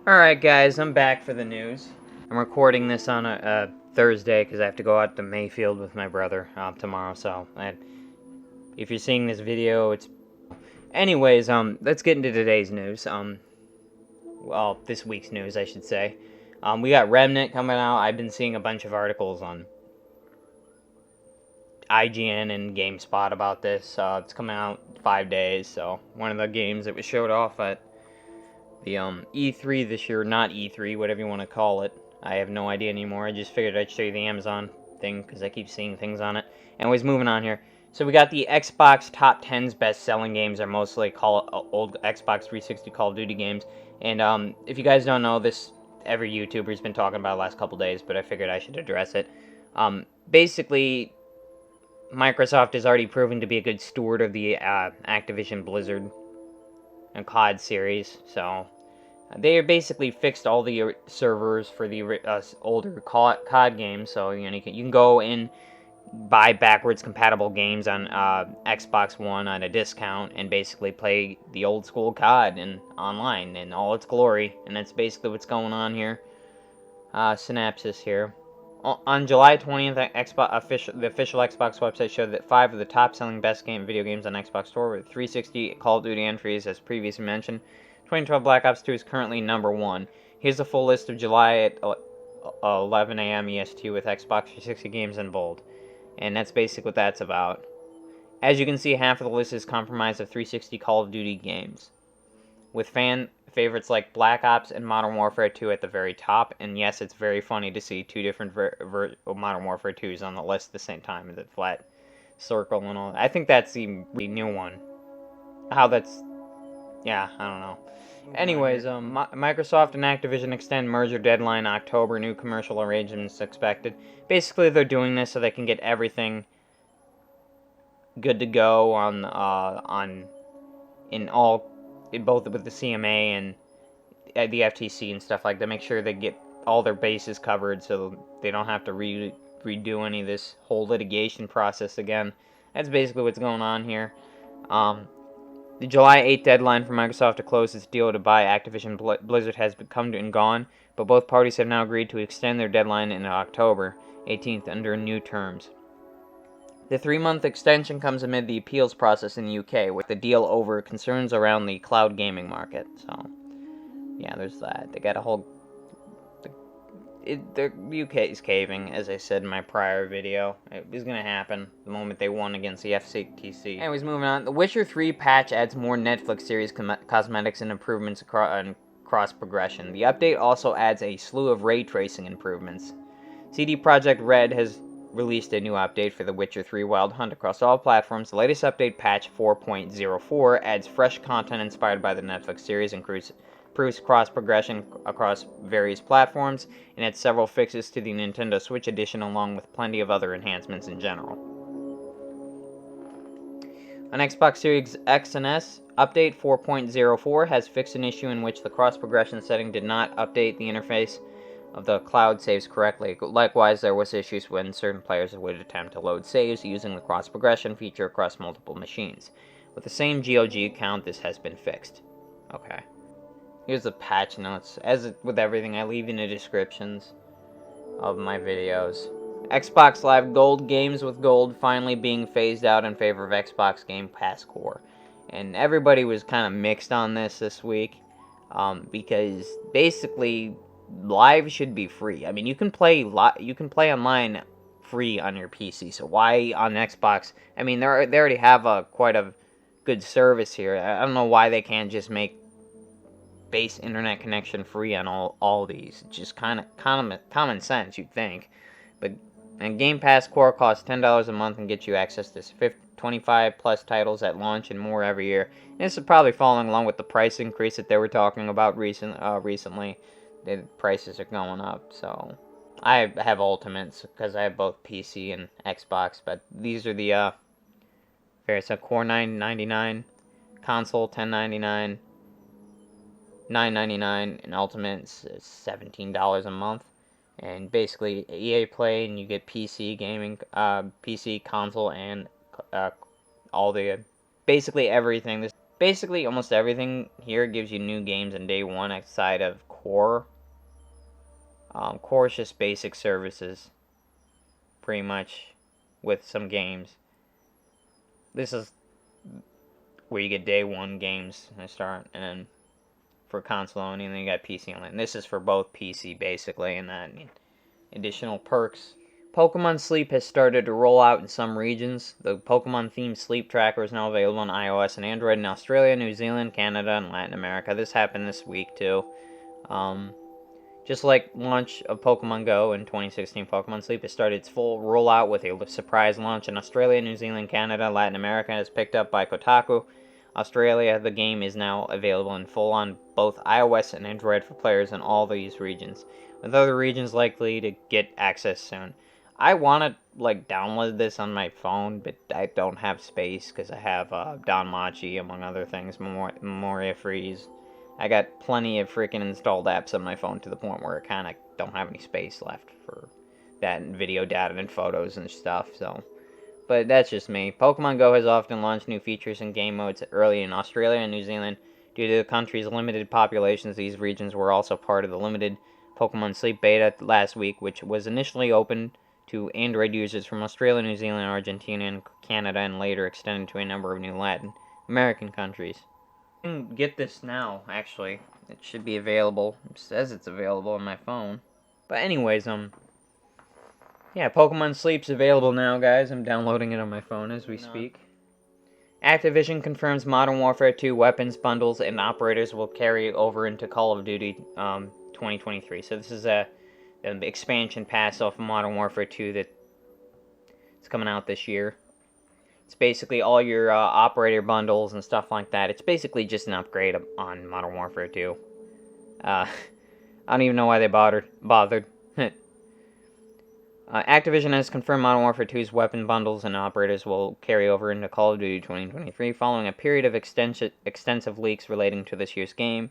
Alright guys, I'm back for the news. I'm recording this on a Thursday because I have to go out to Mayfield with my brother tomorrow, so if you're seeing this video, it's... Anyways, let's get into today's news. Well, this week's news, I should say. We got Remnant coming out. I've been seeing a bunch of articles on IGN and GameSpot about this. It's coming out in 5 days, so one of the games that was showed off at the E3 this year, not E3, whatever you want to call it. I have no idea anymore. I just figured I'd show you the Amazon thing because I keep seeing things on it. Anyways, moving on here. So we got the Xbox top 10's best-selling games are mostly old Xbox 360 Call of Duty games. And if you guys don't know this, every YouTuber's been talking about it the last couple days, but I figured I should address it. Basically, Microsoft has already proven to be a good steward of the Activision Blizzard and COD series, so they basically fixed all the servers for the older COD games, so you can go and buy backwards compatible games on Xbox One on a discount and basically play the old school COD and online in all its glory, and that's basically what's going on here. Synopsis here. On July 20th, the official Xbox website showed that 5 of the top-selling video games on Xbox Store were 360 Call of Duty entries, as previously mentioned. 2012 Black Ops 2 is currently number 1. Here's the full list of July at 11 a.m. EST with Xbox 360 games in bold. And that's basically what that's about. As you can see, half of the list is comprised of 360 Call of Duty games, with fan favorites like Black Ops and Modern Warfare 2 at the very top. And yes, it's very funny to see two different Modern Warfare 2s on the list at the same time, the flat circle and all. I think that's the new one. How that's... yeah, I don't know. Anyways, Microsoft and Activision extend merger deadline October. New commercial arrangements expected. Basically, they're doing this so they can get everything good to go both with the CMA and the FTC and stuff like that. Make sure they get all their bases covered so they don't have to redo any of this whole litigation process again. That's basically what's going on here. The July 8th deadline for Microsoft to close its deal to buy Activision Blizzard has come and gone, but both parties have now agreed to extend their deadline into October 18th under new terms. The 3-month extension comes amid the appeals process in the UK, with the deal over concerns around the cloud gaming market. So, yeah, there's that. They got a whole... the UK is caving, as I said in my prior video. It was going to happen the moment they won against the FCTC. Anyways, moving on. The Witcher 3 patch adds more Netflix series cosmetics and improvements across progression. The update also adds a slew of ray tracing improvements. CD Projekt Red has released a new update for The Witcher 3 Wild Hunt across all platforms. The latest update, patch 4.04, adds fresh content inspired by the Netflix series, improves cross-progression across various platforms, and adds several fixes to the Nintendo Switch Edition, along with plenty of other enhancements in general. On Xbox Series X and S, update 4.04 has fixed an issue in which the cross-progression setting did not update the interface of the cloud saves correctly. Likewise, there was issues when certain players would attempt to load saves using the cross-progression feature across multiple machines. With the same GOG account, this has been fixed. Okay. Here's the patch notes. As with everything, I leave in the descriptions of my videos. Xbox Live Gold games with Gold finally being phased out in favor of Xbox Game Pass Core. And everybody was kind of mixed on this week, because basically Live should be free. I mean, you can play online free on your PC. So why on Xbox? I mean, they already have quite a good service here. I don't know why they can't just make base internet connection free on all these. It's just kind of common sense, you'd think. But Game Pass Core costs $10 a month and gets you access to 25 plus titles at launch and more every year. And this is probably following along with the price increase that they were talking about recently. The prices are going up, so I have Ultimates because I have both PC and Xbox. But these are the so Core $9.99, console $10.99, $9.99, and Ultimates is $17 a month. And basically EA Play, and you get PC gaming, PC console, and all the basically everything. basically almost everything here gives you new games in day one outside of core. Core is just basic services, pretty much, with some games. This is where you get day one games to start, and then for console only, and then you got PC only. And this is for both PC, basically, and that additional perks. Pokemon Sleep has started to roll out in some regions. The Pokemon-themed sleep tracker is now available on iOS and Android in Australia, New Zealand, Canada, and Latin America. This happened this week, too. Just like launch of Pokemon Go in 2016, Pokemon Sleep has started its full rollout with a surprise launch in Australia, New Zealand, Canada, Latin America, as picked up by Kotaku. Australia, the game is now available in full on both iOS and Android for players in all these regions, with other regions likely to get access soon. I want to download this on my phone, but I don't have space because I have Danmachi, among other things, Memoria Freeze. I got plenty of freaking installed apps on my phone to the point where I kind of don't have any space left for that and video data and photos and stuff, so. But that's just me. Pokemon Go has often launched new features and game modes early in Australia and New Zealand. Due to the country's limited populations, these regions were also part of the limited Pokemon Sleep beta last week, which was initially opened to Android users from Australia, New Zealand, Argentina, and Canada, and later extended to a number of new Latin American countries. You can get this now, actually. It should be available. It says it's available on my phone. But anyways, yeah, Pokemon Sleep's available now, guys. I'm downloading it on my phone as we speak. Activision confirms Modern Warfare 2 weapons, bundles, and operators will carry over into Call of Duty 2023. So this is an expansion pass off of Modern Warfare 2 that's coming out this year. It's basically all your operator bundles and stuff like that. It's basically just an upgrade on Modern Warfare 2. I don't even know why they bothered. Activision has confirmed Modern Warfare 2's weapon bundles and operators will carry over into Call of Duty 2023 following a period of extensive leaks relating to this year's game.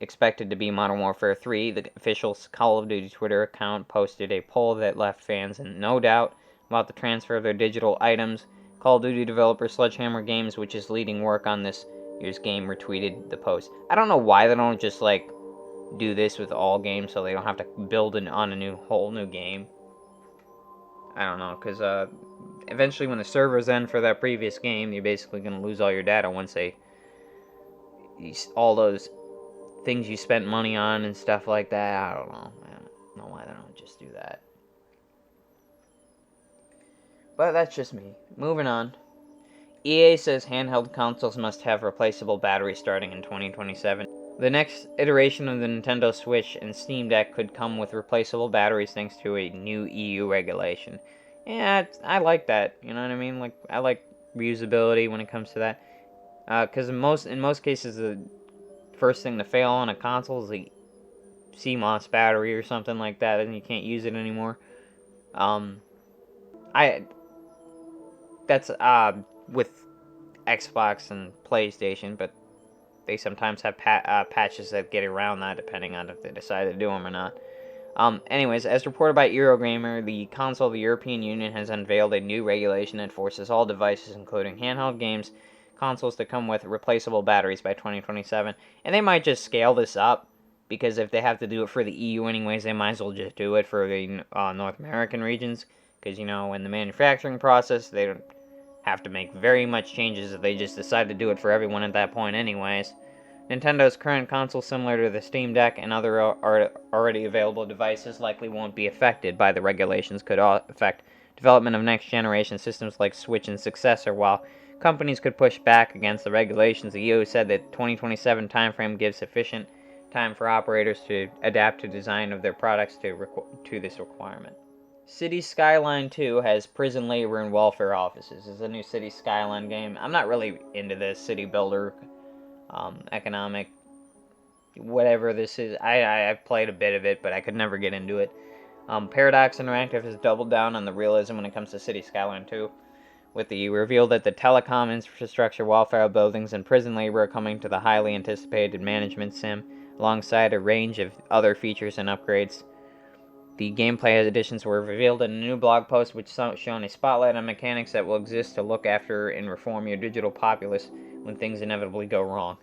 Expected to be Modern Warfare 3, the official Call of Duty Twitter account posted a poll that left fans in no doubt about the transfer of their digital items. Call of Duty developer ShMoR Games, which is leading work on this year's game, retweeted the post. I don't know why they don't just do this with all games so they don't have to build on a whole new game. I don't know, because eventually when the servers end for that previous game, you're basically going to lose all your data once all those things you spent money on and stuff like that. I don't know. I don't know why they don't just do that. But that's just me. Moving on. EA says handheld consoles must have replaceable batteries starting in 2027. The next iteration of the Nintendo Switch and Steam Deck could come with replaceable batteries thanks to a new EU regulation. Yeah, I like that. You know what I mean? I like reusability when it comes to that. Because in most cases, the first thing to fail on a console is the CMOS battery or something like that, and you can't use it anymore. That's with Xbox and PlayStation, but they sometimes have patches that get around that, depending on if they decide to do them or not. Anyways, as reported by Eurogamer, the Council of the European Union has unveiled a new regulation that forces all devices, including handheld games, consoles, to come with replaceable batteries by 2027. And they might just scale this up, because if they have to do it for the EU anyways, they might as well just do it for the North American regions. Because, in the manufacturing process, they don't have to make very much changes if they just decide to do it for everyone at that point anyways. Nintendo's current console, similar to the Steam Deck and other already available devices, likely won't be affected by the regulations. Could affect development of next-generation systems like Switch and successor. While companies could push back against the regulations, the EU said that 2027 timeframe gives sufficient time for operators to adapt to design of their products to this requirement. City Skyline 2 has prison labor and welfare offices. It's a new City Skyline game. I'm not really into this city builder, economic, whatever this is. I've played a bit of it, but I could never get into it. Paradox Interactive has doubled down on the realism when it comes to City Skyline 2, with the reveal that the telecom infrastructure, welfare buildings, and prison labor are coming to the highly anticipated management sim, alongside a range of other features and upgrades. The gameplay additions were revealed in a new blog post, which shone a spotlight on mechanics that will exist to look after and reform your digital populace when things inevitably go wrong.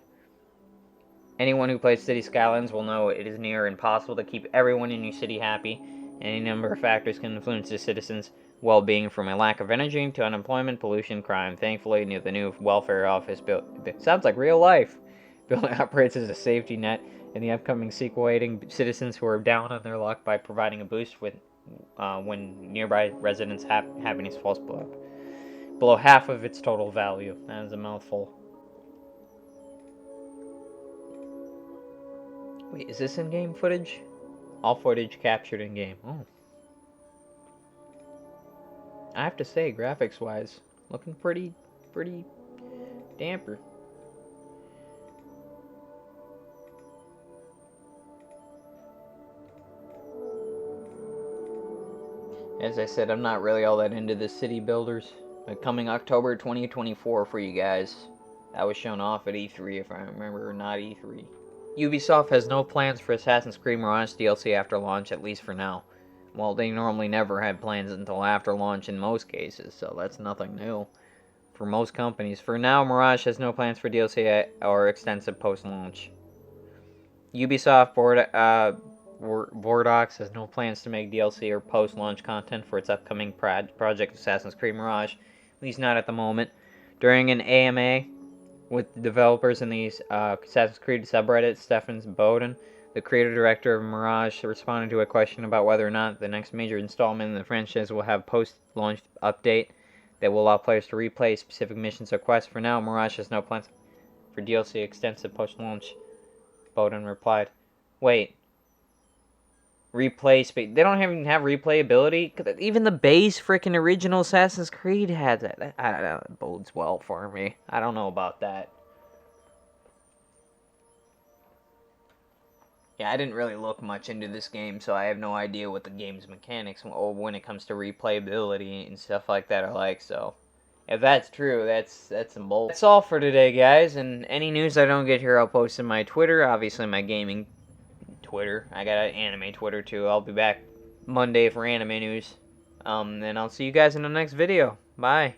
Anyone who plays City Skylines will know it is near impossible to keep everyone in your city happy. Any number of factors can influence the citizens' well-being, from a lack of energy to unemployment, pollution, crime. Thankfully, the new welfare office built sounds like real life. Building operates as a safety net in the upcoming sequel, aiding citizens who are down on their luck by providing a boost when nearby residents' happiness falls below half of its total value. That is a mouthful. Wait, is this in-game footage? All footage captured in-game. Oh. I have to say, graphics-wise, looking pretty damper. As I said, I'm not really all that into the city builders. But coming October 2024 for you guys. That was shown off at E3, if I remember, not E3. Ubisoft has no plans for Assassin's Creed Mirage DLC after launch, at least for now. Well, they normally never had plans until after launch in most cases, so that's nothing new for most companies. For now, Mirage has no plans for DLC or extensive post-launch. Ubisoft Bordox has no plans to make DLC or post-launch content for its upcoming project Assassin's Creed Mirage, at least not at the moment. During an AMA with the developers in the Assassin's Creed subreddit, Stefan Bowden, the creator director of Mirage, responded to a question about whether or not the next major installment in the franchise will have post-launch update that will allow players to replay specific missions or quests. For now, Mirage has no plans for DLC extensive post-launch. Bowden replied, "Wait, replay space? They don't even have replayability? Even the base freaking original Assassin's Creed had that. I don't know, it bodes well for me. I don't know about that." Yeah, I didn't really look much into this game, so I have no idea what the game's mechanics when it comes to replayability and stuff like that are like, so if that's true, that's some bull. That's all for today, guys, and any news I don't get here, I'll post in my Twitter, obviously my gaming Twitter. I got an anime Twitter, too. I'll be back Monday for anime news. And I'll see you guys in the next video. Bye.